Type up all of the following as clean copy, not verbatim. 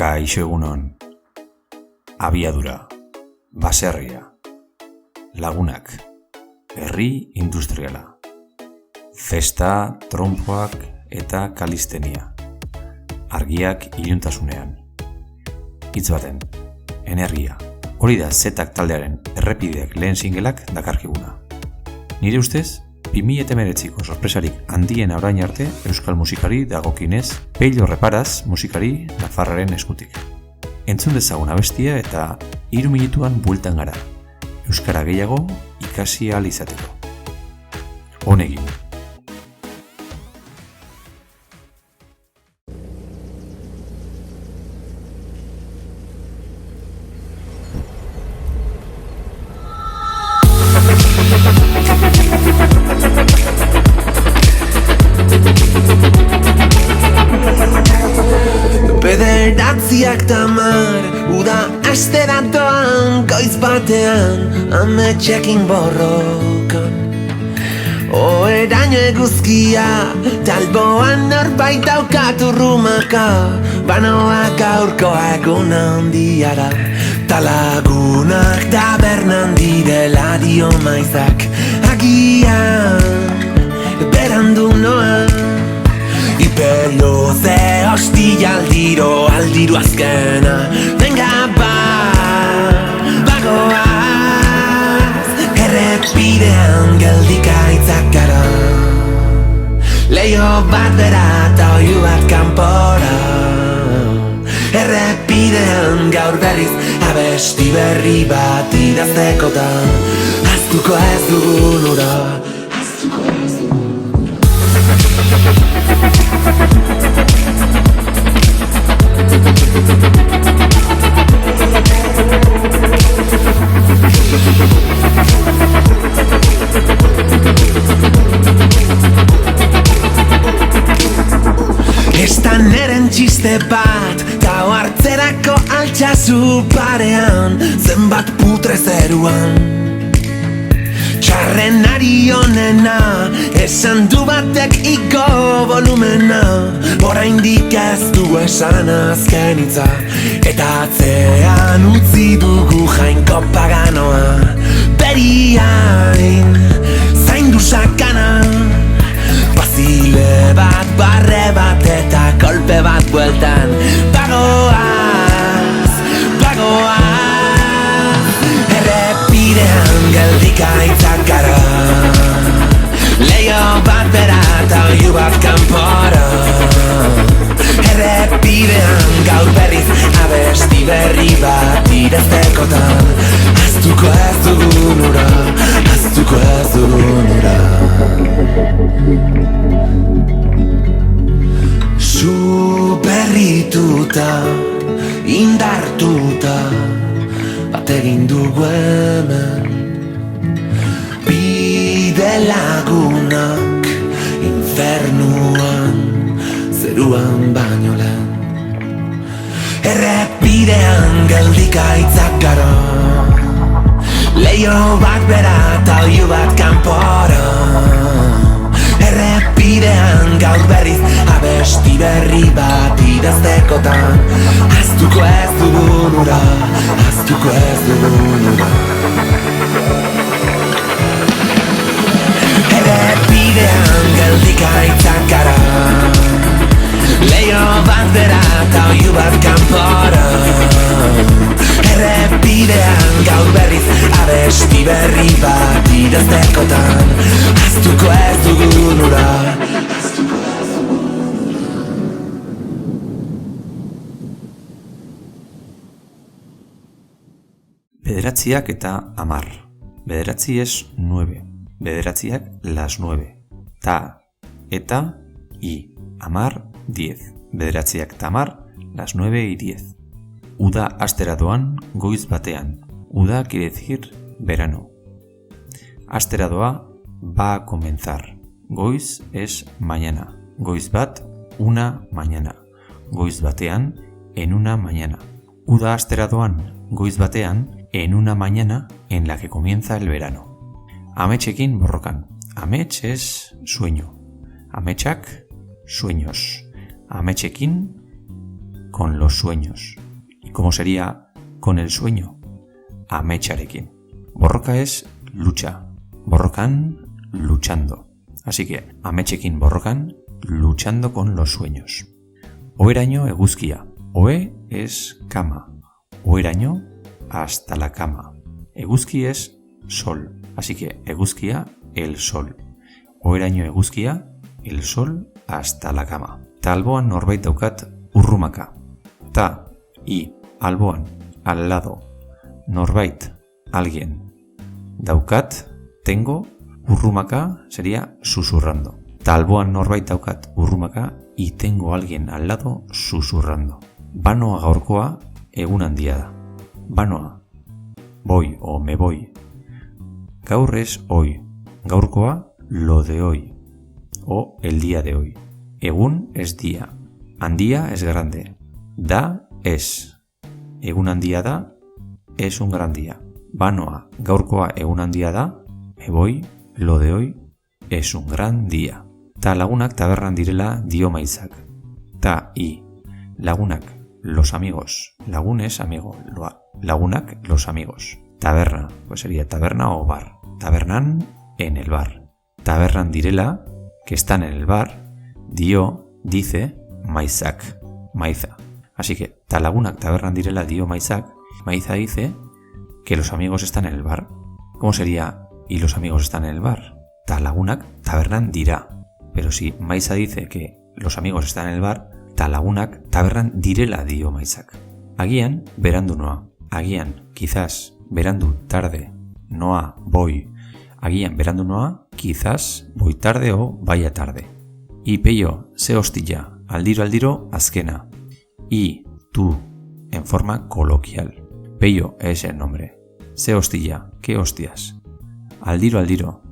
Kaixo egunon, abiadura, baserria, lagunak, herri industriala, festa, trompoak eta kalistenia, argiak iluntasunean. Hitz baten, energia, hori da Zetak taldearen errepideak lehen singelak dakarkiguna. Nire ustez, 2019ko sorpresarik handiena orain arte euskal musikari dagokinez, Pello Reparaz musikari nafarraren eskutik. Entzun dezagun abestia eta 3 minutuan bueltan gara, euskara gehiago ikasi ahal izateko. Honegin. Bederatziak tamar, uda aste datoan, goiz batean, ametxekin borrokan. Oeraino eguzkia, talboan norbait daukat urrumaka, banoak gaurkoa egun handiara, talagunak tabernan direla dio maizak, agian berandu noa. Pello ze hostia aldiro azkena, venga bagoaz, errepidean geldikaitzak gara. Leio bat bera eta oiu bat kanpora, errepidean gaur berriz abesti berri bat idaztekotan, ahaztuko ez dugun ura. Estan eren txiste bat, tau hartzerako altxazu parean, zenbat putre zeruan. Txarren ari honena, esan du batek iko volumena, oraindik ez du esan azken hitza, eta atzean utzi dugu jainko paganoa. Beriain, zaindu sakana, bazile bat, barre bat eta kolpe bat bueltan. Bagoaz, errepidean geldikaitzak gara, leio bat bera eta oiu bat kanpora, errepidean gaur berriz abesti berri bat idaztekotan, ahaztuko ez dugun ura, ahaztuko ez dugun ura. Zu berrituta, indartuta, bat egin dugu hemen, bide lagunak infernuan, zeruan baino lehen. Errepidean geldikaitzak gara, leio bat bera eta oiu bat kanpora, errepidean gaur berriz abesti berri bat idaztekotan, ahaztuko ez dugun ura, ahaztuko ez dugun ura. Errepidean geldikaitzak gara, leio bat bera eta oiu bat kanpora, errepidean gaur berriz abesti berri bat idaztekotan, ahaztuko ez dugun ura. Bederatziak eta 10. Bederatzi es 9. Bederatziak las 9. Ta eta i. 10, 10. Bederatziak eta 10, las 9 y 10. Uda astera doan goiz batean. Uda quiere decir verano. Astera doa va a comenzar. Goiz es mañana. Goiz bat, una mañana. Goiz batean, en una mañana. Uda astera doan goiz batean, en una mañana en la que comienza el verano. Ametxekin borrokan. Amets es sueño. Ametxak, sueños. Ametxekin, con los sueños. ¿Cómo sería con el sueño? Ametsarekin. Borroka es lucha. Borrokan, luchando. Así que ametsekin borrokan, luchando con los sueños. Oheraino eguzkia. Ohe es cama. Oheraino, hasta la cama. Eguzki es sol. Así que eguzkia, el sol. Oheraino eguzkia, el sol hasta la cama. Ta alboan norbait daukat urrumaka. Ta, y, alboan, al lado. Norbait, alguien. Daukat, tengo. Urrumaka sería susurrando. Ta alboan norbait daukat urrumaka y tengo alguien al lado susurrando. Banoa gaurkoa egun handia da. Banoa, voy o me voy. Gaur es hoy. Gaurkoa, lo de hoy. O el día de hoy. Egun es día. Handia es grande. Da es. Egun handia da es un gran día. Banoa, gaurkoa egun handia da. Me voy, lo de hoy es un gran día. Ta lagunak tabernan direla dio maizak. Ta y lagunak, los amigos. Lagun es amigo. Lagunak, los amigos. Taberna, pues sería taberna o bar. Tabernan, en el bar. Tabernan direla, que están en el bar. Dio, dice, maizak, maiza. Así que ta lagunak tabernan direla dio maizak. Maiza dice que los amigos están en el bar. ¿Cómo sería y los amigos están en el bar? Ta lagunak tabernan dirá. Pero si Maiza dice que los amigos están en el bar, ta lagunak tabernan direla dio maizak. Agian, berandu noa. Agian, quizás, berandu, tarde. Noa, voy. Agian, berandu noa, quizás, voy tarde o vaya tarde. Y peio, ze hostilla, aldiro, azkena. Y, tú, en forma coloquial. Peio es el nombre. Ze hostilla, qué hostias. Aldiro,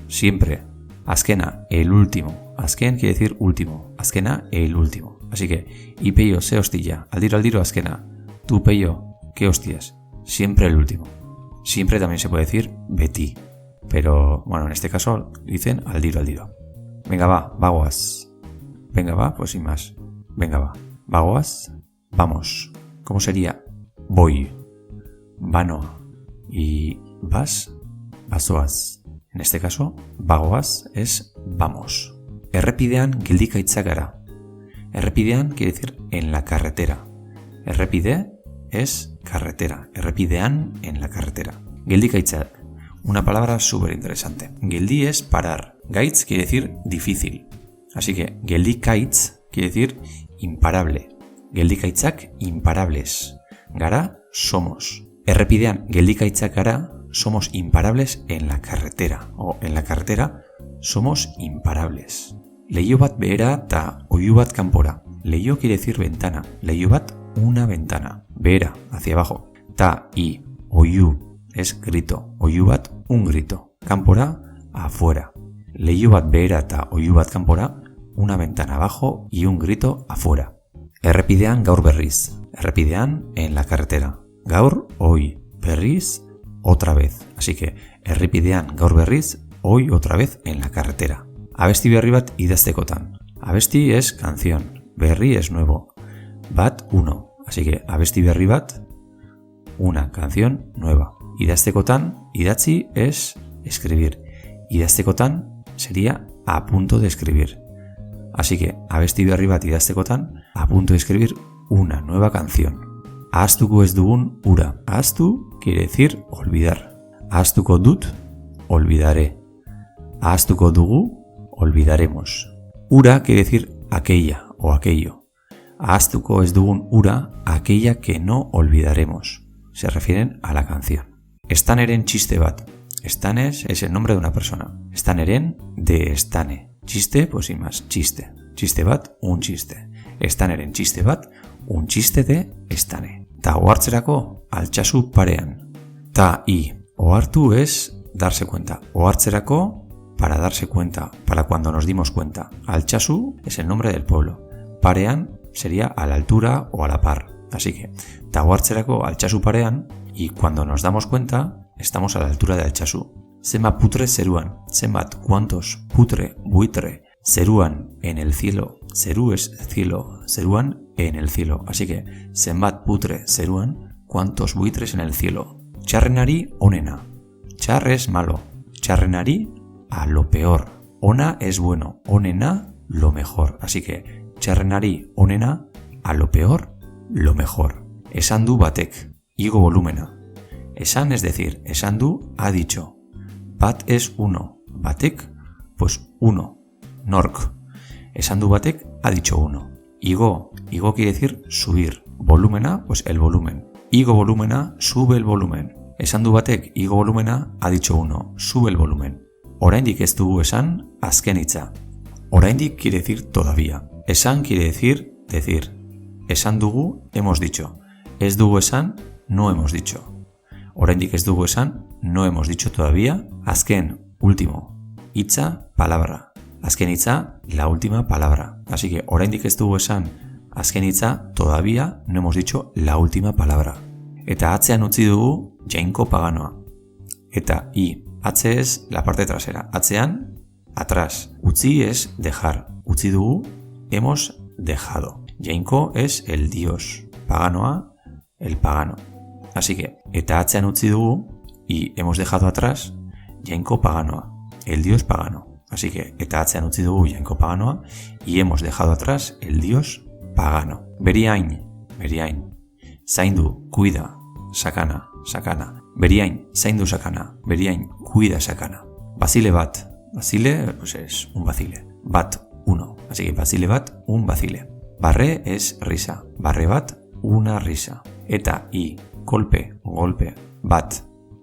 siempre. Azkena, el último. Azken quiere decir último. Azkena, el último. Así que, y peio, ze hostilla, aldiro, azkena. Tú, peio, qué hostias. Siempre el último. Siempre también se puede decir beti. Pero, bueno, en este caso dicen aldiro. Venga, va, bagoaz. Venga, va, pues sin más. Venga, va. Bagoaz, vamos. ¿Cómo sería? Voy. Banoa. Y vas, bazoaz. En este caso, bagoaz es vamos. Errepidean geldikaitzak gara. Errepidean quiere decir en la carretera. Errepide es carretera. Errepidean, en la carretera. Geldikaitzak, una palabra súper interesante. Geldi es parar. Gaitz quiere decir difícil. Así que geldikaitz quiere decir imparable. Geldikaitzak, imparables. Gara, somos. Errepidean geldikaitzak gara, somos imparables en la carretera. O en la carretera somos imparables. Leiho bat behera ta oihu bat kanpora. Leiho quiere decir ventana. Leiho bat, una ventana. Behera, hacia abajo. Ta y oihu es grito. Oihu bat, un grito. Kanpora, afuera. Leiho bat behera ta oihu bat kanpora, una ventana abajo y un grito afuera. Errepidean gaur berriz. Errepidean, en la carretera. Gaur, hoy. Berriz, otra vez. Así que, errepidean gaur berriz, hoy otra vez en la carretera. Abesti berri bat idaztekotan. Abesti es canción. Berri es nuevo. Bat, uno. Así que, abesti berri bat, una canción nueva. Idaztekotan, idatzi es escribir. Idaztekotan sería a punto de escribir. Así que, abesti berri bat idaztekotan, a punto de escribir una nueva canción. Ahaztuko ez dugun ura. Ahaztu quiere decir olvidar. Ahaztuko dut, olvidaré. Ahaztuko dugu, olvidaremos. Ura quiere decir aquella o aquello. Ahaztuko ez dugun ura, aquella que no olvidaremos. Se refieren a la canción. Estaneren txiste bat. Estanes es el nombre de una persona. Estaneren, de estane. Chiste, pues sin más, chiste. Chiste bat, un chiste. Estaneren txiste bat, un chiste de estane. Ta ohartzerako altxasu parean. Ta y ohartu es darse cuenta. Ohartzerako, para darse cuenta, para cuando nos dimos cuenta. Altxasu es el nombre del pueblo. Parean sería a la altura o a la par. Así que, ta ohartzerako altxasu parean, y cuando nos damos cuenta, estamos a la altura de altxasu. Zenbat putre zeruan. Zenbat, cuántos, putre, buitre, zeruan, en el cielo. Zeru es cielo. Zeruan, en el cielo. Así que, zenbat putre zeruan, cuántos buitres en el cielo. Txarrenari onena. Txar es malo. Txarrenari a lo peor. Ona es bueno. Onena, lo mejor. Así que, txarrenari onena, a lo peor, lo mejor. Esan du batek. Igo volumena. Esan es decir, esan du ha dicho. Bat es uno. Batek, pues uno. Nork. Esan du batek ha dicho uno. Igo quiere decir subir. Volumena, pues el volumen. Igo volumena, sube el volumen. Esan du batek igo volumena ha dicho uno. Sube el volumen. Oraindik ez dugu esan azken hitza. Oraindik quiere decir todavía. Esan quiere decir decir. Esan dugu hemos dicho. Ez dugu esan no hemos dicho. Oraindik ez dugu esan no hemos dicho todavía. Azken, último. Hitza, palabra. Azken hitza, la última palabra. Así que oraindik ez dugu esan azken hitza, todavía no hemos dicho la última palabra. Eta atzean utzi dugu jainko paganoa. Eta atze es la parte trasera. Atzean, atrás. Utzi es dejar. Utzi dugu, hemos dejado. Jainko es el dios. Paganoa, el pagano. Así que, eta atzean utzi dugu, y hemos dejado atrás, jainko paganoa, el dios pagano. Así que, eta atzean utzi dugu jainko paganoa, y hemos dejado atrás el dios pagano. Beriain. Zaindu, cuida, sakana. Beriain, zaindu sakana. Beriain, cuida sakana. Bazile bat. Bazile, pues es un bazile. Bat, uno. Así que bazile bat, un bazile. Barre es risa. Barre bat, una risa. Eta golpe, bat,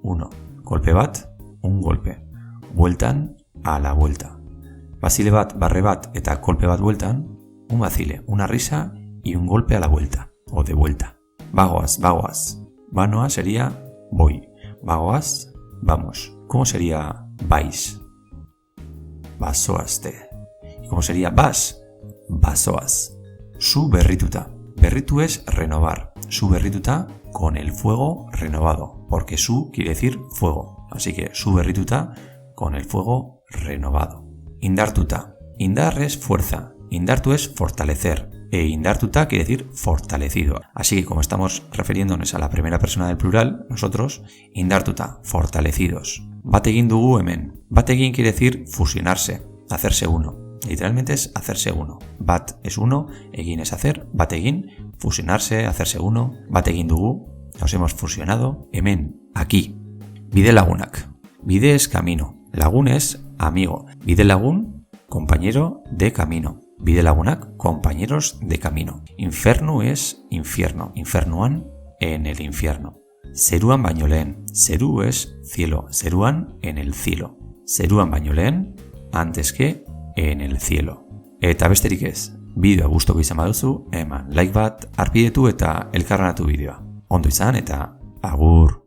uno. Golpe bat, un golpe. Bueltan, a la vuelta. Bazile bat, barre bat, eta golpe bat bueltan, un bazile, una risa y un golpe a la vuelta, o de vuelta. Bagoaz. Banoa sería voy. Bagoaz, vamos. ¿Cómo sería vais? Bazoazte. ¿Y cómo sería vas? Bazoaz. Su berrituta. Berritu es renovar. Su berrituta con el fuego renovado, porque su quiere decir fuego. Así que su berrituta con el fuego renovado. Indartuta. Indar es fuerza. Indartu es fortalecer. E indartuta quiere decir fortalecido. Así que como estamos refiriéndonos a la primera persona del plural, nosotros, indartuta, fortalecidos. Bategin dugu hemen. Bategin quiere decir fusionarse, hacerse uno. Literalmente es hacerse uno. Bat es uno, egin es hacer, bategin, fusionarse, hacerse uno. Bategin dugu, nos hemos fusionado. Hemen, aquí. Bide lagunak. Bide es camino. Lagun es amigo. Bide lagun, compañero de camino. Bide lagunak, compañeros de camino. Infernu es infierno. Infernuan, en el infierno. Zeruan baino lehen. Zeru es cielo. Zeruan, en el cielo. Zeruan baino lehen, antes que en el cielo. Eta besterik ez, bideoa gustoko izan baduzu, eman like bat, arpidetu eta elkarranatu bideoa. Ondo izan eta agur!